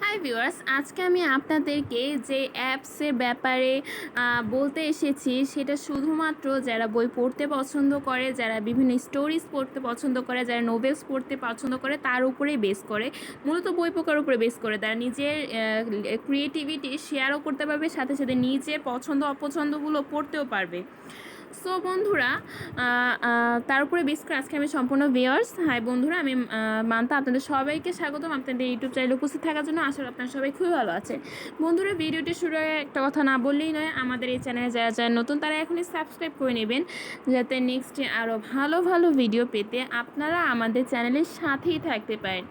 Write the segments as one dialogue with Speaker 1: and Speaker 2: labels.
Speaker 1: Hi viewers, আজকে আমি আপনাদেরকে যে অ্যাপসের ব্যাপারে বলতে এসেছি সেটা শুধুমাত্র যারা বই পড়তে পছন্দ করে, যারা বিভিন্ন স্টোরিজ পড়তে পছন্দ করে, যারা নোভেলস পড়তে পছন্দ করে তার উপরেই বেস করে, মূলত বই পড়ার উপরে বেস করে তারা নিজের ক্রিয়েটিভিটি শেয়ারও করতে পারবে, সাথে সাথে নিজের পছন্দ অপছন্দগুলো পড়তেও পারবে। সো বন্ধুরা, তার উপরে বেস করে আজকে আমি সম্পূর্ণ ভিউয়ার্স, হাই বন্ধুরা, আমি মানতা আপনাদের সবাইকে স্বাগতম আপনাদের ইউটিউব চ্যানেলে উপস্থিত থাকার জন্য। আশা করি আপনারা সবাই খুবই ভালো আছে। বন্ধুরা, ভিডিওটি শুরু হয়ে একটা কথা না বললেই নয়, আমাদের এই চ্যানেলে যারা যারা নতুন তারা এখনই সাবস্ক্রাইব করে নেবেন, যাতে নেক্সটে আরও ভালো ভালো ভিডিও পেতে আপনারা আমাদের চ্যানেলের সাথেই থাকতে পারেন।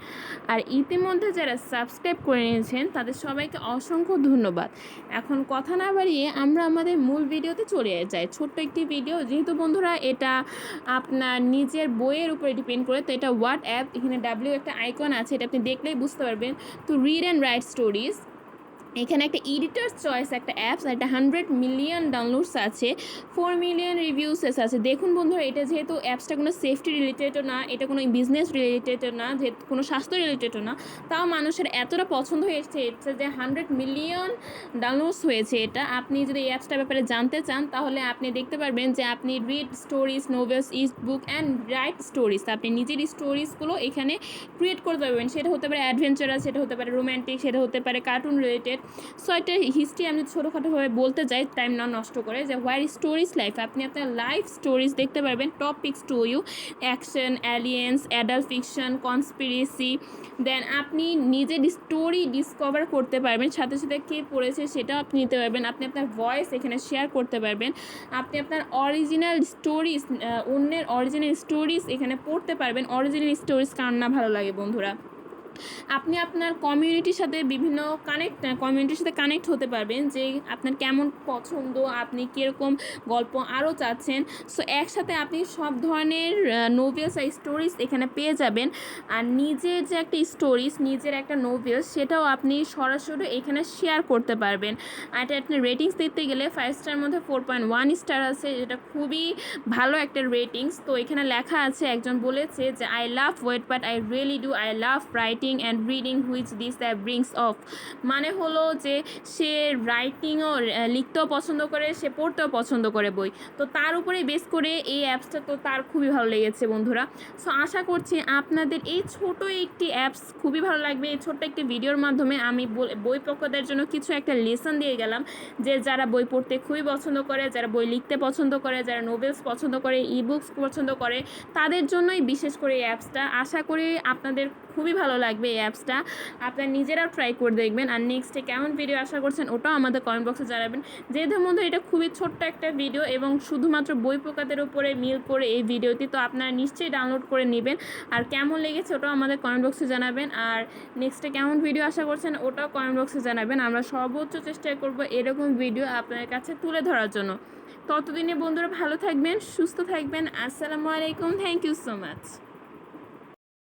Speaker 1: আর ইতিমধ্যে যারা সাবস্ক্রাইব করে নিয়েছেন তাদের সবাইকে অসংখ্য ধন্যবাদ। এখন কথা না বাড়িয়ে আমরা আমাদের মূল ভিডিওতে চলে যাই। ছোট্ট একটি ভিডিও, যেহেতু বন্ধুরা এটা আপনার নিজের বইয়ের উপরে ডিপেন্ড করে, তো এটা ওয়াট অ্যাপ, এখানে ডাব্লিউ একটা আইকন আছে, এটা আপনি দেখলেই বুঝতে পারবেন। তো রিড অ্যান্ড রাইট স্টোরিজ, এখানে একটা এডিটার চয়েস একটা অ্যাপস, একটা 100 মিলিয়ন ডাউনলোডস আছে, 4 মিলিয়ন রিভিউসেস আছে। দেখুন বন্ধুরা, এটা যেহেতু অ্যাপসটা কোনো সেফটি রিলেটেডও না, এটা কোনো বিজনেস রিলেটেডও না, যেহেতু কোনো স্বাস্থ্য রিলেটেডও না, তাও মানুষের এতটা পছন্দ হয়েছে যে 100 মিলিয়ন ডাউনলোডস হয়েছে। এটা আপনি যদি এই অ্যাপসটার ব্যাপারে জানতে চান তাহলে আপনি দেখতে পারবেন যে আপনি read stories, novels, is book and right stories, আপনি নিজের স্টোরিজগুলো এখানে ক্রিয়েট করতে পারবেন। সেটা হতে পারে অ্যাডভেঞ্চারাস, সেটা হতে পারে রোম্যান্টিক, সেটা হতে পারে কার্টুন রিলেটেড। সো একটা হিস্ট্রি আমি ছোটোখাটোভাবে বলতে চাই, টাইম না নষ্ট করে, যে হোয়ার স্টোরিজ লাইফ, আপনি আপনার লাইফ স্টোরিজ দেখতে পারবেন। Topics to you, action, aliens, adult fiction, conspiracy. Then আপনি নিজের স্টোরি ডিসকভার করতে পারবেন, সাথে সাথে কে পড়েছে সেটাও আপনি নিতে পারবেন। আপনি আপনার ভয়েস এখানে শেয়ার করতে পারবেন। আপনি আপনার অরিজিনাল স্টোরিজ, অন্যের অরিজিনাল স্টোরিজ এখানে পড়তে পারবেন। অরিজিনাল স্টোরিজ কার না ভালো লাগে বন্ধুরা। আপনি আপনার কমিউনিটির সাথে কমিউনিটির সাথে কানেক্ট হতে পারবেন, যে আপনার কেমন পছন্দ, আপনি কীরকম গল্প আরও চাচ্ছেন। সো একসাথে আপনি সব ধরনের নোভেলস আর স্টোরিজ এখানে পেয়ে যাবেন। আর নিজের যে একটা স্টোরিজ, নিজের একটা নোভেলস, সেটাও আপনি সরাসরি এখানে শেয়ার করতে পারবেন। আর এটা আপনার রেটিংস দেখতে গেলে 5 স্টার মধ্যে 4.1 স্টার আছে, যেটা খুবই ভালো একটা রেটিংস। তো এখানে লেখা আছে, একজন বলেছে যে I love Wattpad, I really do, I love writing and reading which this the brings of. মানে হলো যে সে রাইটিংও লিখতেও পছন্দ করে, সে পড়তেও পছন্দ করে বই। তো তার উপরে বেস করে এই অ্যাপসটা তো তার খুবই ভালো লেগেছে বন্ধুরা। সো আশা করছি আপনাদের এই ছোট একটি অ্যাপস খুবই ভালো লাগবে। এই ছোট্ট একটি ভিডিওর মাধ্যমে আমি বই পড়ুয়াদের জন্য কিছু একটা লেসন দিয়ে গেলাম, যে যারা বই পড়তে খুবই পছন্দ করে, যারা বই লিখতে পছন্দ করে, যারা নোভেলস পছন্দ করে, ইবুকস পছন্দ করে, তাদের জন্যই বিশেষ করে এই অ্যাপসটা। আশা করি আপনাদের খুবই ভালো লাগবে এই অ্যাপসটা, আপনারা নিজেরাও ট্রাই করে দেখবেন। আর নেক্সটে কেমন ভিডিও আশা করছেন ওটাও আমাদের কমেন্ট বক্সে জানাবেন। যেহেতু বন্ধু এটা খুবই ছোট্ট একটা ভিডিও এবং শুধুমাত্র বই পোকাদের উপরে মিল করে এই ভিডিওটি, তো আপনারা নিশ্চয়ই ডাউনলোড করে নেবেন। আর কেমন লেগেছে ওটাও আমাদের কমেন্ট বক্সে জানাবেন। আর নেক্সটে কেমন ভিডিও আশা করছেন ওটাও কমেন্ট বক্সে জানাবেন। আমরা সর্বোচ্চ চেষ্টা করব এরকম ভিডিও আপনাদের কাছে তুলে ধরার জন্য। ততদিনে বন্ধুরা ভালো থাকবেন, সুস্থ থাকবেন। আসসালামু আলাইকুম, থ্যাংক ইউ সো মাচ।